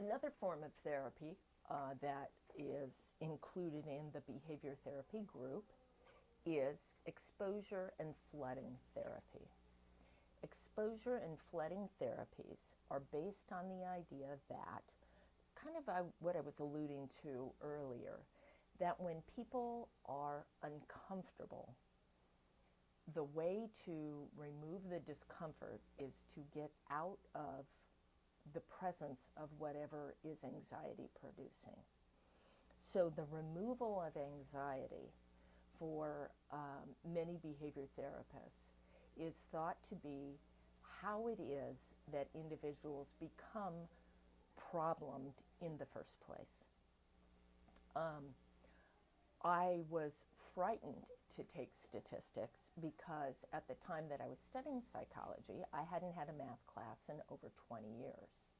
Another form of therapy that is included in the behavior therapy group is exposure and flooding therapy. Exposure and flooding therapies are based on the idea that, kind of what I was alluding to earlier, that when people are uncomfortable, the way to remove the discomfort is to get out of the presence of whatever is anxiety producing. So the removal of anxiety for many behavior therapists is thought to be how it is that individuals become problemed in the first place. Um, I was frightened to take statistics because at the time that I was studying psychology, I hadn't had a math class in over 20 years.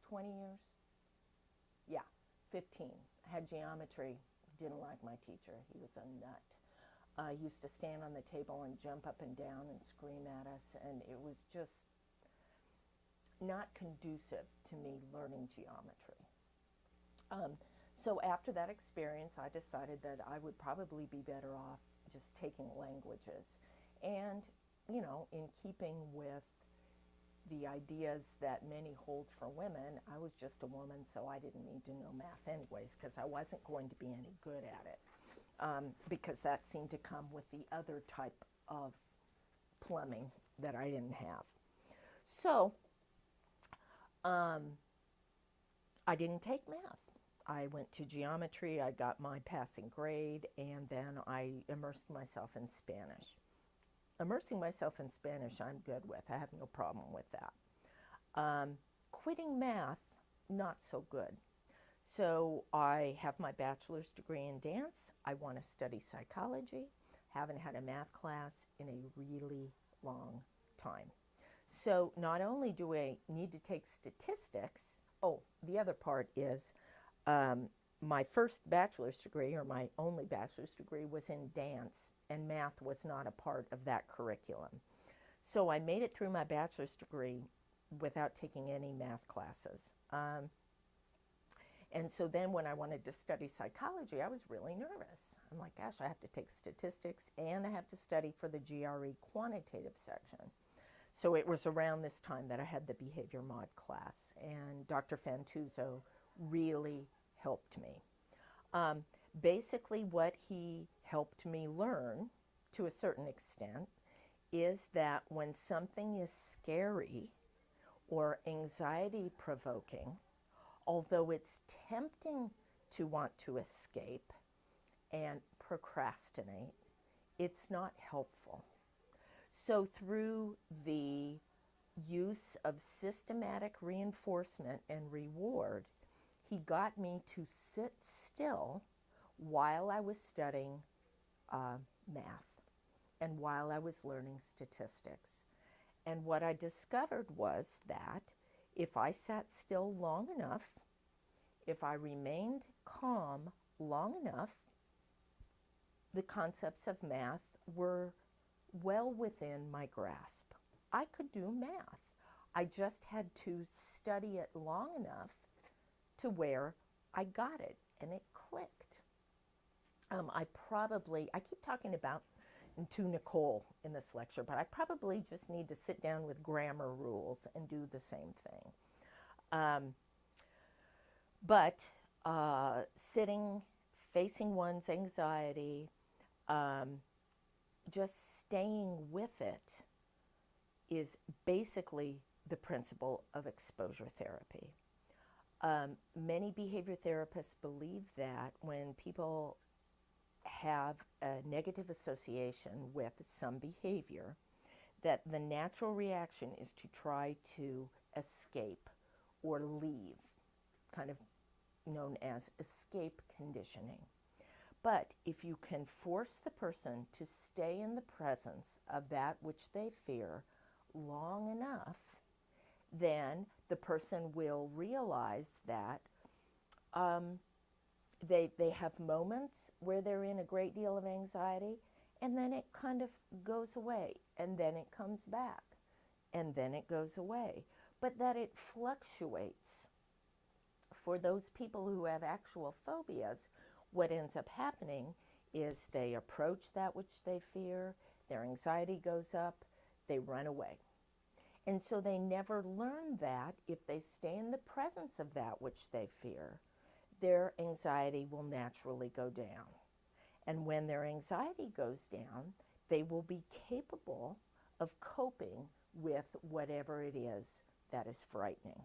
20 years? Yeah, 15. I had geometry, didn't like my teacher. He was a nut. He used to stand on the table and jump up and down and scream at us, and it was just not conducive to me learning geometry. So after that experience, I decided that I would probably be better off just taking languages. And, you know, in keeping with the ideas that many hold for women, I was just a woman, so I didn't need to know math anyways, because I wasn't going to be any good at it. Because that seemed to come with the other type of plumbing that I didn't have. So I didn't take math. I went to geometry, I got my passing grade, and then I immersed myself in Spanish. Immersing myself in Spanish, I'm good with. I have no problem with that. Quitting math, not so good. So I have my bachelor's degree in dance. I want to study psychology. Haven't had a math class in a really long time. So not only do I need to take statistics, oh, the other part is my first bachelor's degree, or my only bachelor's degree, was in dance, and math was not a part of that curriculum. So I made it through my bachelor's degree without taking any math classes. And so then when I wanted to study psychology, I was really nervous. I'm like, gosh, I have to take statistics and I have to study for the GRE quantitative section. So it was around this time that I had the behavior mod class, and Dr. Fantuzzo really helped me. Basically, what he helped me learn, to a certain extent, is that when something is scary or anxiety provoking, although it's tempting to want to escape and procrastinate, it's not helpful. So through the use of systematic reinforcement and reward, he got me to sit still while I was studying math and while I was learning statistics. And what I discovered was that if I sat still long enough, if I remained calm long enough, the concepts of math were well within my grasp. I could do math. I just had to study it long enough to where I got it and it clicked. I keep talking about to Nicole in this lecture, but I probably just need to sit down with grammar rules and do the same thing. But sitting, facing one's anxiety, just staying with it is basically the principle of exposure therapy. Many behavior therapists believe that when people have a negative association with some behavior, that the natural reaction is to try to escape or leave, kind of known as escape conditioning. But if you can force the person to stay in the presence of that which they fear long enough, then the person will realize that they have moments where they're in a great deal of anxiety, and then it kind of goes away, and then it comes back, and then it goes away. But that it fluctuates for those people who have actual phobias, what ends up happening is they approach that which they fear, their anxiety goes up, they run away. And so they never learn that if they stay in the presence of that which they fear, their anxiety will naturally go down. And when their anxiety goes down, they will be capable of coping with whatever it is that is frightening.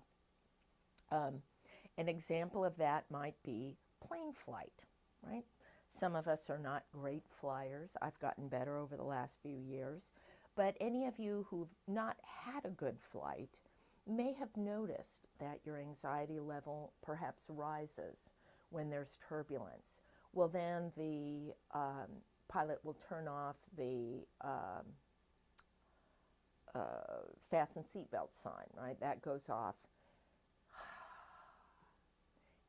An example of that might be plane flight, right? Some of us are not great flyers. I've gotten better over the last few years. But any of you who've not had a good flight may have noticed that your anxiety level perhaps rises when there's turbulence. Well, then the pilot will turn off the fasten seatbelt sign, right? That goes off.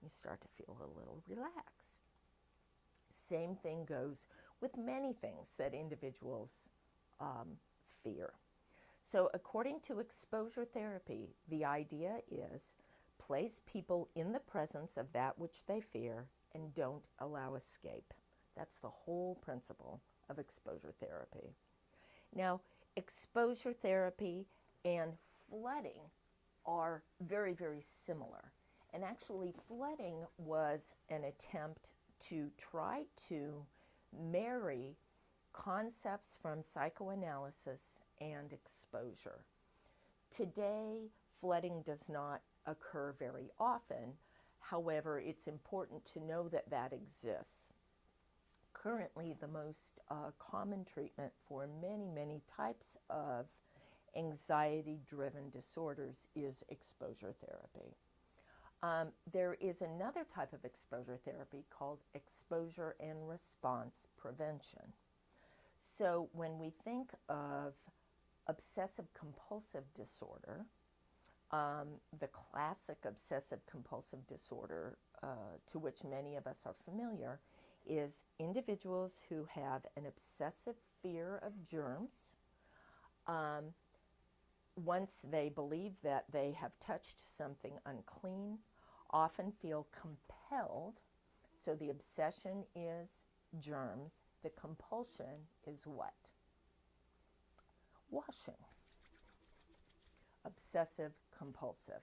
You start to feel a little relaxed. Same thing goes with many things that individuals fear. So according to exposure therapy, the idea is place people in the presence of that which they fear and don't allow escape. That's the whole principle of exposure therapy. Now, exposure therapy and flooding are very, very similar. And actually, flooding was an attempt to try to marry concepts from psychoanalysis and exposure. Today, flooding does not occur very often. However, it's important to know that that exists. Currently, the most common treatment for many, many types of anxiety-driven disorders is exposure therapy. There is another type of exposure therapy called exposure and response prevention. So when we think of obsessive-compulsive disorder, the classic obsessive-compulsive disorder to which many of us are familiar is individuals who have an obsessive fear of germs. Once they believe that they have touched something unclean, often feel compelled. So the obsession is germs. The compulsion is what? Washing. Obsessive compulsive.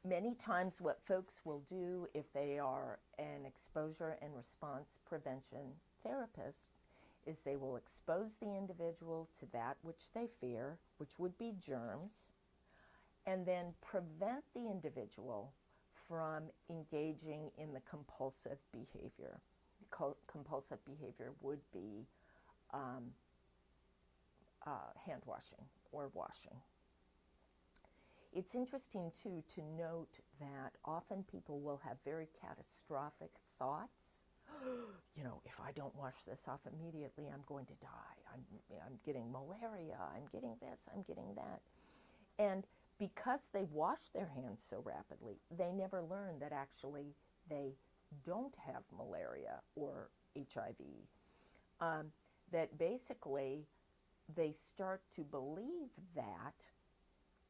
Many times what folks will do if they are an exposure and response prevention therapist is they will expose the individual to that which they fear, which would be germs, and then prevent the individual from engaging in the compulsive behavior. Compulsive behavior would be hand washing or washing. It's interesting, too, to note that often people will have very catastrophic thoughts. You know, if I don't wash this off immediately, I'm going to die. I'm getting malaria. I'm getting this. I'm getting that. And because they wash their hands so rapidly, they never learn that actually they don't have malaria or HIV. That basically they start to believe that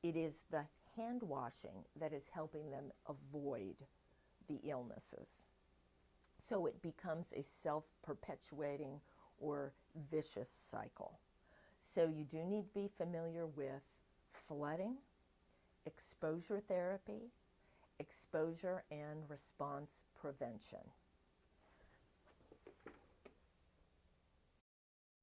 it is the hand washing that is helping them avoid the illnesses. So it becomes a self-perpetuating or vicious cycle. So you do need to be familiar with flooding, exposure therapy, exposure and response prevention.